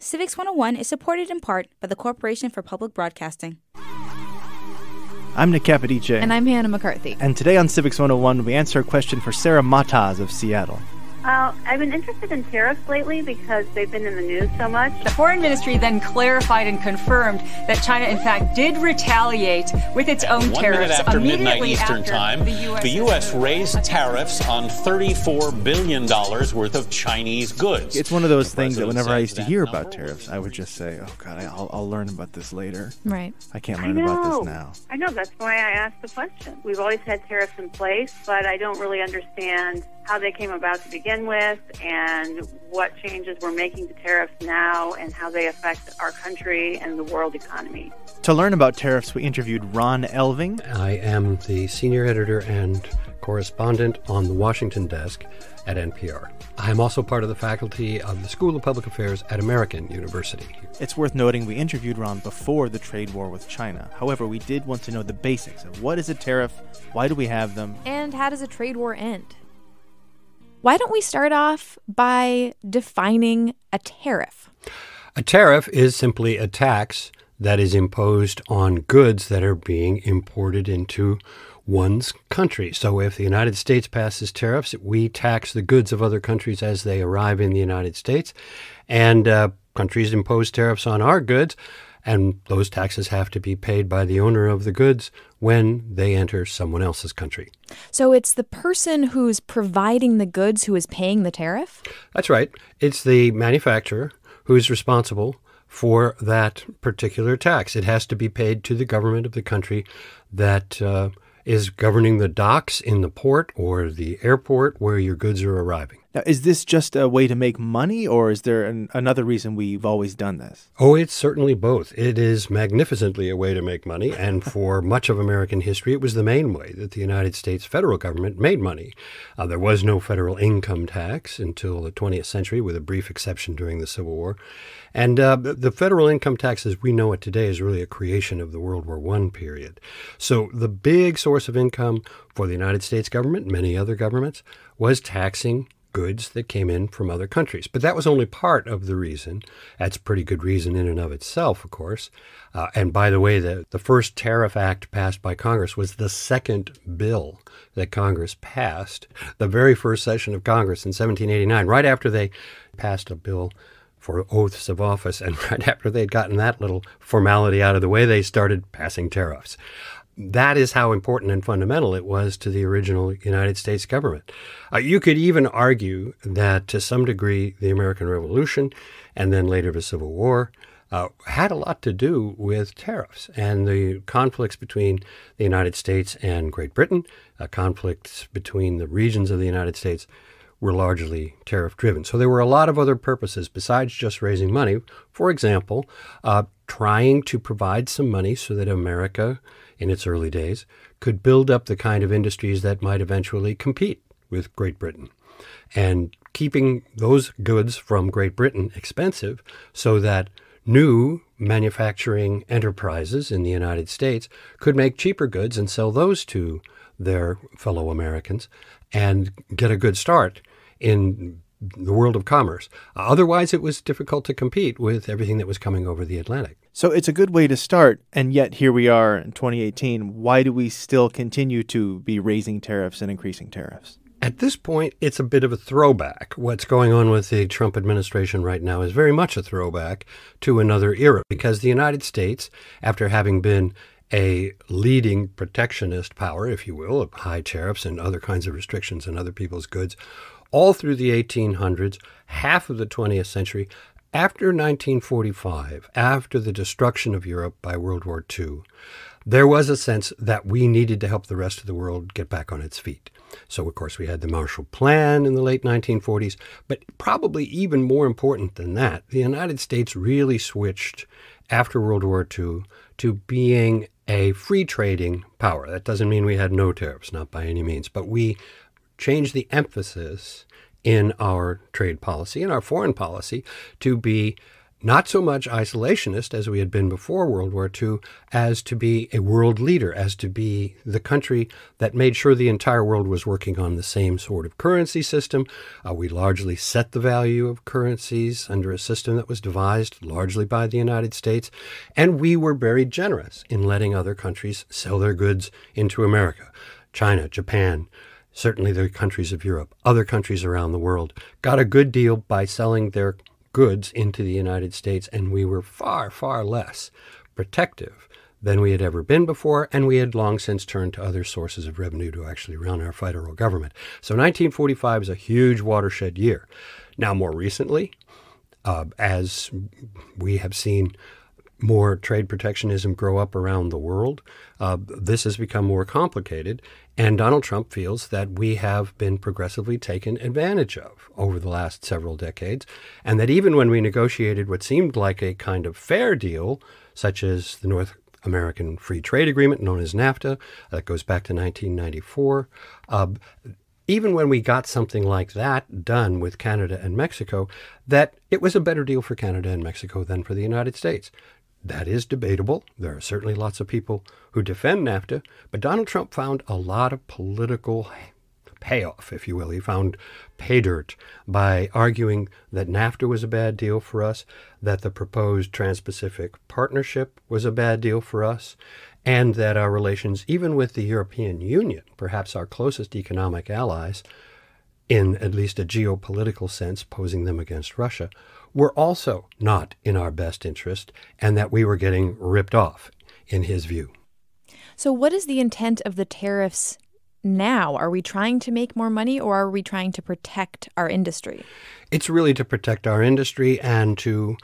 Civics 101 is supported in part by the Corporation for Public Broadcasting. I'm Nick Capodice. And I'm Hannah McCarthy. And today on Civics 101, we answer a question for Sarah Mataz of Seattle. I've been interested in tariffs lately because they've been in the news so much. The Foreign Ministry then clarified and confirmed that China, in fact, did retaliate with its own tariffs. 1 minute after midnight Eastern after time, the U.S. raised tariffs on $34 billion worth of Chinese goods. It's one of those things that whenever I used to hear about tariffs, I would just say, oh, God, I'll learn about this later. Right. I can't learn about this now. I know. That's why I asked the question. We've always had tariffs in place, but I don't really understand how they came about to begin with and what changes we're making to tariffs now and how they affect our country and the world economy. To learn about tariffs, we interviewed Ron Elving. I am the senior editor and correspondent on the Washington desk at NPR. I am also part of the faculty of the School of Public Affairs at American University. It's worth noting we interviewed Ron before the trade war with China. However, we did want to know the basics of what is a tariff, why do we have them, and how does a trade war end? Why don't we start off by defining a tariff? A tariff is simply a tax that is imposed on goods that are being imported into one's country. So if the United States passes tariffs, we tax the goods of other countries as they arrive in the United States. And countries impose tariffs on our goods, and those taxes have to be paid by the owner of the goods when they enter someone else's country. So it's the person who's providing the goods who is paying the tariff? That's right. It's the manufacturer who's responsible for that particular tax. It has to be paid to the government of the country that is governing the docks in the port or the airport where your goods are arriving. Now, is this just a way to make money, or is there another reason we've always done this? Oh, it's certainly both. It is magnificently a way to make money, and for much of American history, it was the main way that the United States federal government made money. There was no federal income tax until the 20th century, with a brief exception during the Civil War. And the federal income tax as we know it today is really a creation of the World War I period. So the big source of income for the United States government, and many other governments, was taxing goods that came in from other countries. But that was only part of the reason. That's a pretty good reason in and of itself, of course. And by the way, the first Tariff Act passed by Congress was the second bill that Congress passed. The very first session of Congress in 1789, right after they passed a bill for oaths of office, and right after they'd gotten that little formality out of the way, they started passing tariffs. That is how important and fundamental it was to the original United States government. You could even argue that to some degree the American Revolution and then later the Civil War had a lot to do with tariffs and the conflicts between the United States and Great Britain, conflicts between the regions of the United States were largely tariff-driven. So there were a lot of other purposes besides just raising money. For example, trying to provide some money so that America, in its early days, could build up the kind of industries that might eventually compete with Great Britain, and keeping those goods from Great Britain expensive so that new manufacturing enterprises in the United States could make cheaper goods and sell those to their fellow Americans and get a good start in the world of commerce. Otherwise, it was difficult to compete with everything that was coming over the Atlantic. So it's a good way to start, and yet here we are in 2018. Why do we still continue to be raising tariffs and increasing tariffs? At this point, it's a bit of a throwback. What's going on with the Trump administration right now is very much a throwback to another era, because the United States, after having been a leading protectionist power, if you will, of high tariffs and other kinds of restrictions on other people's goods, all through the 1800s, half of the 20th century, after 1945, after the destruction of Europe by World War II, there was a sense that we needed to help the rest of the world get back on its feet. So, of course, we had the Marshall Plan in the late 1940s, but probably even more important than that, the United States really switched after World War II to being a free trading power. That doesn't mean we had no tariffs, not by any means, but we changed the emphasis in our trade policy and our foreign policy to be not so much isolationist as we had been before World War II, as to be a world leader, as to be the country that made sure the entire world was working on the same sort of currency system. We largely set the value of currencies under a system that was devised largely by the United States, and we were very generous in letting other countries sell their goods into America. China, Japan, certainly the countries of Europe, other countries around the world got a good deal by selling their goods into the United States, and we were far, far less protective than we had ever been before, and we had long since turned to other sources of revenue to actually run our federal government. So 1945 is a huge watershed year. Now, more recently, as we have seen more trade protectionism grow up around the world, this has become more complicated, and Donald Trump feels that we have been progressively taken advantage of over the last several decades, and that even when we negotiated what seemed like a kind of fair deal, such as the North American Free Trade Agreement, known as NAFTA, that goes back to 1994, even when we got something like that done with Canada and Mexico, that it was a better deal for Canada and Mexico than for the United States. That is debatable. There are certainly lots of people who defend NAFTA, but Donald Trump found a lot of political payoff, if you will. He found pay dirt by arguing that NAFTA was a bad deal for us, that the proposed Trans-Pacific Partnership was a bad deal for us, and that our relations, even with the European Union, perhaps our closest economic allies, in at least a geopolitical sense, posing them against Russia, were also not in our best interest, and that we were getting ripped off, in his view. So what is the intent of the tariffs now? Are we trying to make more money, or are we trying to protect our industry? It's really to protect our industry and to,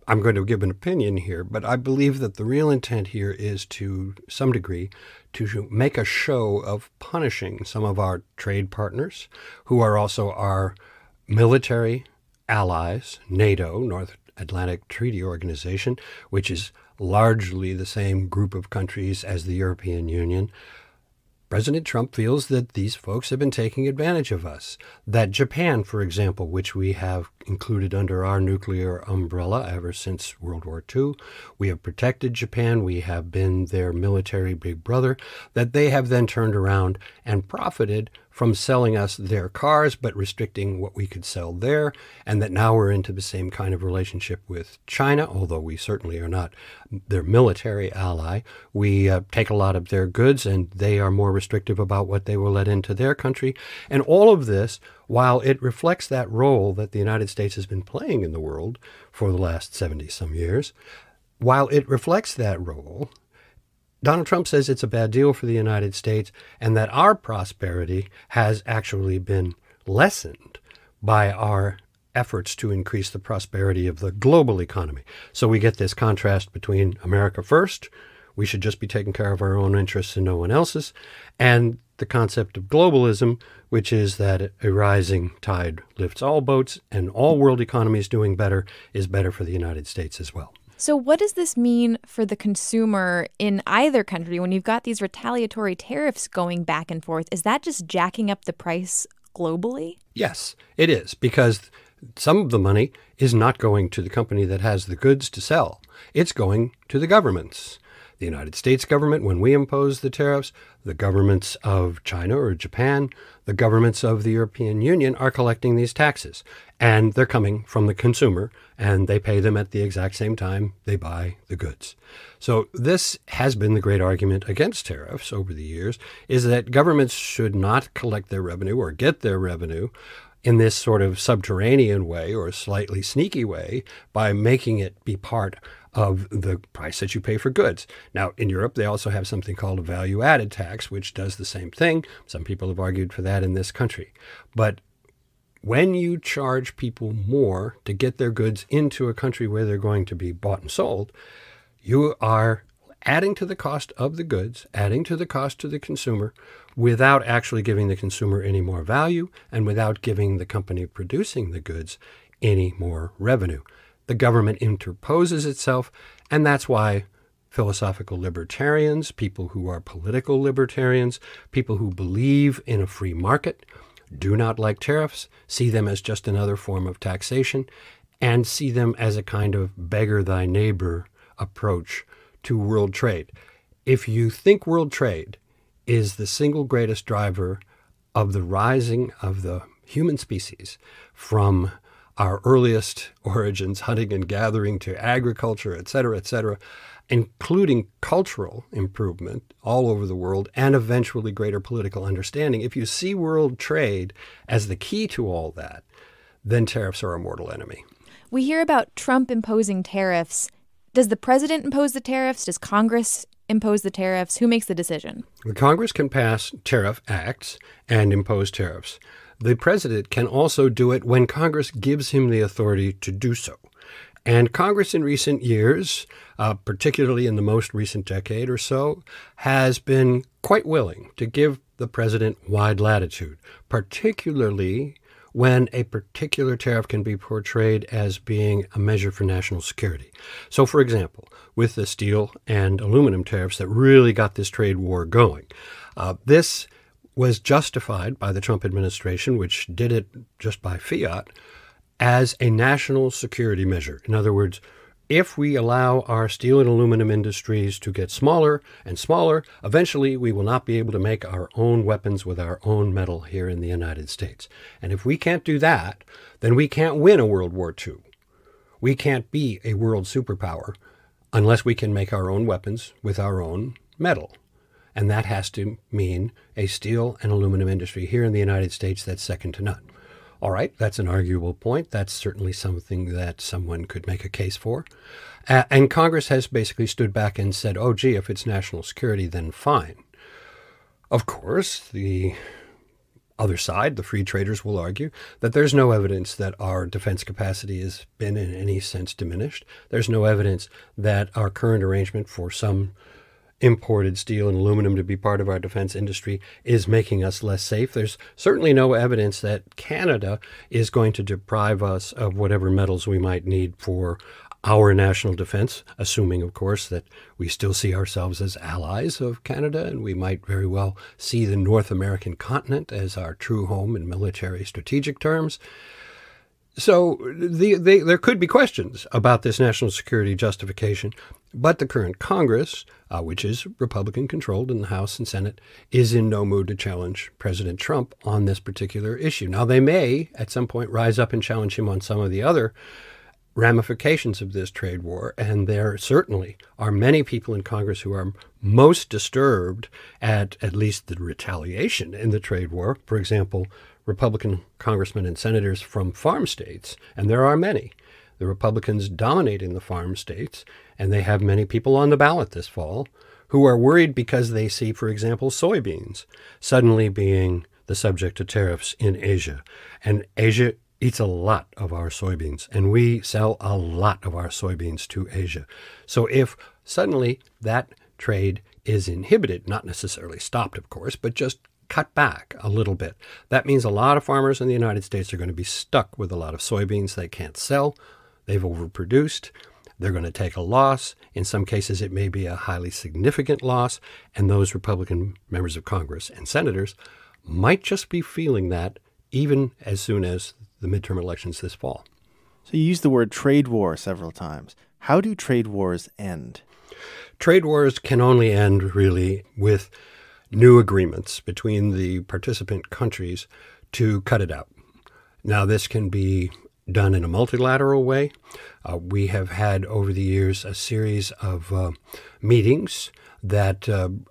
I'm going to give an opinion here, but I believe that the real intent here is to some degree to make a show of punishing some of our trade partners who are also our military allies, NATO, North Atlantic Treaty Organization, which is largely the same group of countries as the European Union. President Trump feels that these folks have been taking advantage of us. That Japan, for example, which we have included under our nuclear umbrella ever since World War II, we have protected Japan, we have been their military big brother, that they have then turned around and profited from selling us their cars, but restricting what we could sell there, and that now we're into the same kind of relationship with China, although we certainly are not their military ally. We take a lot of their goods, and they are more restrictive about what they will let into their country. And all of this, while it reflects that role that the United States has been playing in the world for the last 70-some years, while it reflects that role, Donald Trump says it's a bad deal for the United States and that our prosperity has actually been lessened by our efforts to increase the prosperity of the global economy. So we get this contrast between America first, we should just be taking care of our own interests and no one else's, and the concept of globalism, which is that a rising tide lifts all boats and all world economies doing better is better for the United States as well. So what does this mean for the consumer in either country when you've got these retaliatory tariffs going back and forth? Is that just jacking up the price globally? Yes, it is, because some of the money is not going to the company that has the goods to sell. It's going to the governments. The United States government, when we impose the tariffs, the governments of China or Japan, the governments of the European Union are collecting these taxes. And they're coming from the consumer, and they pay them at the exact same time they buy the goods. So this has been the great argument against tariffs over the years, is that governments should not collect their revenue or get their revenue in this sort of subterranean way or slightly sneaky way by making it be part of the price that you pay for goods. Now, in Europe, they also have something called a value-added tax, which does the same thing. Some people have argued for that in this country. But when you charge people more to get their goods into a country where they're going to be bought and sold, you are adding to the cost of the goods, adding to the cost to the consumer, without actually giving the consumer any more value and without giving the company producing the goods any more revenue. The government interposes itself, and that's why philosophical libertarians, people who are political libertarians, people who believe in a free market, do not like tariffs, see them as just another form of taxation, and see them as a kind of beggar thy neighbor approach to world trade. If you think world trade is the single greatest driver of the rising of the human species from our earliest origins, hunting and gathering, to agriculture, et cetera, including cultural improvement all over the world and eventually greater political understanding, if you see world trade as the key to all that, then tariffs are a mortal enemy. We hear about Trump imposing tariffs. Does the president impose the tariffs? Does Congress impose the tariffs? Who makes the decision? The Congress can pass tariff acts and impose tariffs. The president can also do it when Congress gives him the authority to do so. And Congress in recent years, particularly in the most recent decade or so, has been quite willing to give the president wide latitude, particularly when a particular tariff can be portrayed as being a measure for national security. So, for example, with the steel and aluminum tariffs that really got this trade war going, this was justified by the Trump administration, which did it just by fiat, as a national security measure. In other words, if we allow our steel and aluminum industries to get smaller and smaller, eventually we will not be able to make our own weapons with our own metal here in the United States. And if we can't do that, then we can't win a World War II. We can't be a world superpower unless we can make our own weapons with our own metal. And that has to mean a steel and aluminum industry here in the United States that's second to none. All right, that's an arguable point. That's certainly something that someone could make a case for. And Congress has basically stood back and said, oh, gee, if it's national security, then fine. Of course, the other side, the free traders, will argue that there's no evidence that our defense capacity has been in any sense diminished. There's no evidence that our current arrangement for some imported steel and aluminum to be part of our defense industry is making us less safe. There's certainly no evidence that Canada is going to deprive us of whatever metals we might need for our national defense, assuming, of course, that we still see ourselves as allies of Canada, and we might very well see the North American continent as our true home in military strategic terms. So there could be questions about this national security justification, but the current Congress, which is Republican-controlled in the House and Senate, is in no mood to challenge President Trump on this particular issue. Now, they may at some point rise up and challenge him on some of the other ramifications of this trade war, and there certainly are many people in Congress who are most disturbed at least the retaliation in the trade war. For example, Republican congressmen and senators from farm states, and there are many. The Republicans dominating the farm states, and they have many people on the ballot this fall who are worried because they see, for example, soybeans suddenly being the subject of tariffs in Asia. And Asia eats a lot of our soybeans, and we sell a lot of our soybeans to Asia. So if suddenly that trade is inhibited, not necessarily stopped, of course, but just cut back a little bit, that means a lot of farmers in the United States are going to be stuck with a lot of soybeans they can't sell. They've overproduced. They're going to take a loss. In some cases, it may be a highly significant loss, and those Republican members of Congress and senators might just be feeling that even as soon as the midterm elections this fall. So you used the word trade war several times. How do trade wars end? Trade wars can only end, really, with new agreements between the participant countries to cut it out. Now, this can be done in a multilateral way. We have had over the years a series of meetings that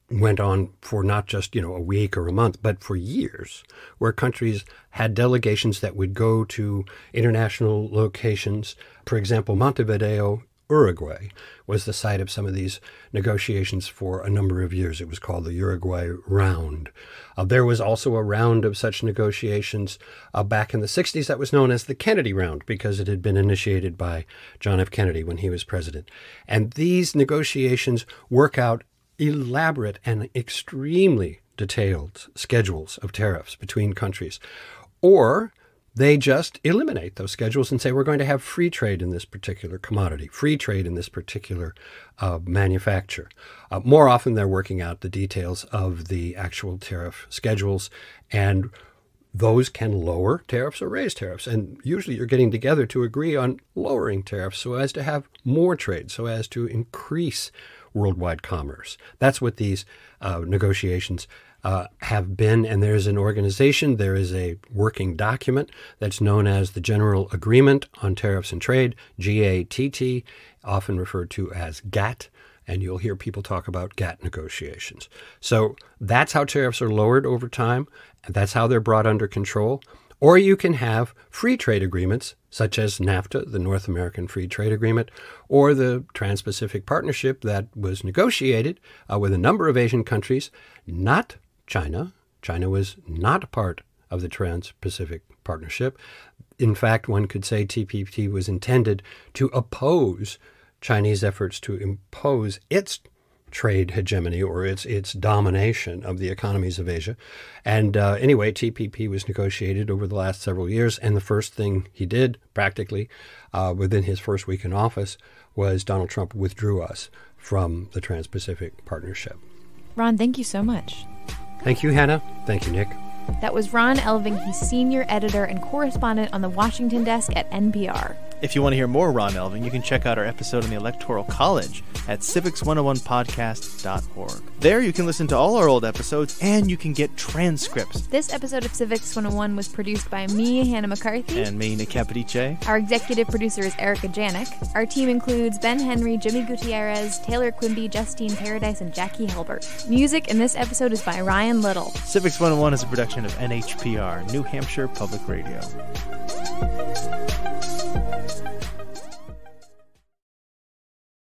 went on for not just, a week or a month, but for years, where countries had delegations that would go to international locations. For example, Montevideo, Uruguay was the site of some of these negotiations for a number of years. It was called the Uruguay Round. There was also a round of such negotiations back in the 60s that was known as the Kennedy Round because it had been initiated by John F. Kennedy when he was president. And these negotiations work out elaborate and extremely detailed schedules of tariffs between countries. Or they just eliminate those schedules and say, we're going to have free trade in this particular commodity, free trade in this particular manufacture. More often, they're working out the details of the actual tariff schedules. And those can lower tariffs or raise tariffs. And usually you're getting together to agree on lowering tariffs so as to have more trade, so as to increase worldwide commerce. That's what these negotiations have been. And there's an organization, there is a working document that's known as the General Agreement on Tariffs and Trade, GATT, often referred to as GATT. And you'll hear people talk about GATT negotiations. So that's how tariffs are lowered over time. And that's how they're brought under control. Or you can have free trade agreements, such as NAFTA, the North American Free Trade Agreement, or the Trans-Pacific Partnership that was negotiated with a number of Asian countries, not China. China was not a part of the Trans-Pacific Partnership. In fact, one could say TPP was intended to oppose Chinese efforts to impose its trade hegemony or its domination of the economies of Asia. And anyway, TPP was negotiated over the last several years. And the first thing he did, practically, within his first week in office, was Donald Trump withdrew us from the Trans-Pacific Partnership. Ron, thank you so much. Thank you, Hannah. Thank you, Nick. That was Ron Elving. He's senior editor and correspondent on the Washington desk at NPR. If you want to hear more Ron Elving, you can check out our episode on the Electoral College at civics101podcast.org. There you can listen to all our old episodes and you can get transcripts. This episode of Civics 101 was produced by me, Hannah McCarthy. And me, Nick Capodice. Our executive producer is Erica Janik. Our team includes Ben Henry, Jimmy Gutierrez, Taylor Quimby, Justine Paradise, and Jackie Hilbert. Music in this episode is by Ryan Little. Civics 101 is a production of NHPR, New Hampshire Public Radio.